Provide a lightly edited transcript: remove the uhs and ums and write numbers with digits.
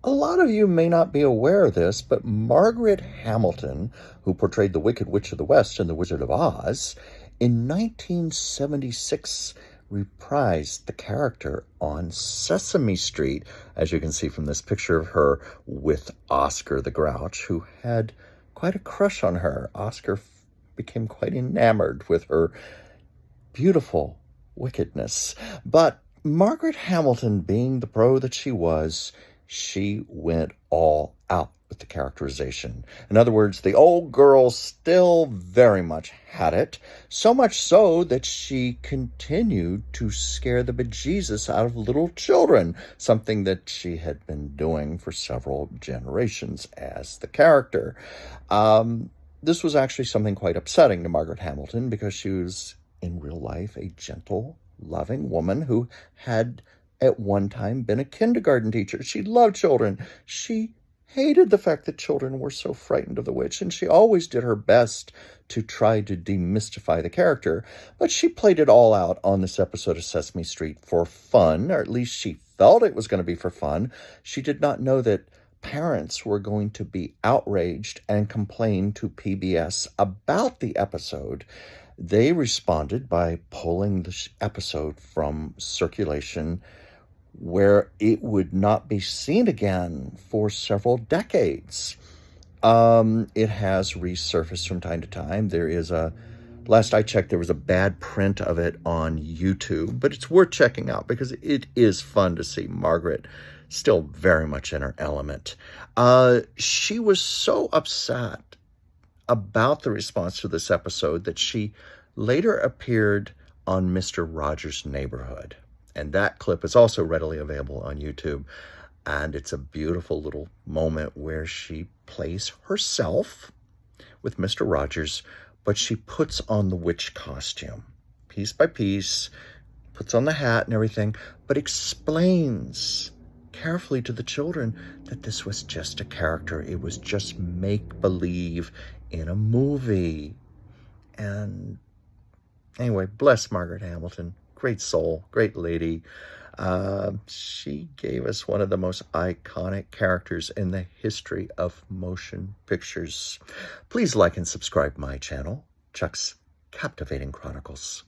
A lot of you may not be aware of this, but Margaret Hamilton, who portrayed the Wicked Witch of the West in The Wizard of Oz, in 1976 reprised the character on Sesame Street, as you can see from this picture of her with Oscar the Grouch, who had quite a crush on her. Oscar became quite enamored with her beautiful wickedness. But Margaret Hamilton, being the pro that she went all out with the characterization. In other words, the old girl still very much had it, so much so that she continued to scare the bejesus out of little children, something that she had been doing for several generations as the character. This was actually something quite upsetting to Margaret Hamilton because she was, in real life, a gentle, loving woman who had at one time been a kindergarten teacher. She loved children. She hated the fact that children were so frightened of the witch, and she always did her best to try to demystify the character. But she played it all out on this episode of Sesame Street for fun, or at least she felt it was going to be for fun. She did not know that parents were going to be outraged and complain to PBS about the episode. They responded by pulling the episode from circulation, where it would not be seen again for several decades. It has resurfaced from time to time. Last I checked, there was a bad print of it on YouTube, but it's worth checking out because it is fun to see Margaret still very much in her element. She was so upset about the response to this episode that she later appeared on Mr. Rogers' Neighborhood. And that clip is also readily available on YouTube. And it's a beautiful little moment where she plays herself with Mr. Rogers, but she puts on the witch costume piece by piece, puts on the hat and everything, but explains carefully to the children that this was just a character. It was just make-believe in a movie. And anyway, bless Margaret Hamilton. Great soul, great lady. She gave us one of the most iconic characters in the history of motion pictures. Please like and subscribe my channel, Chuck's Captivating Chronicles.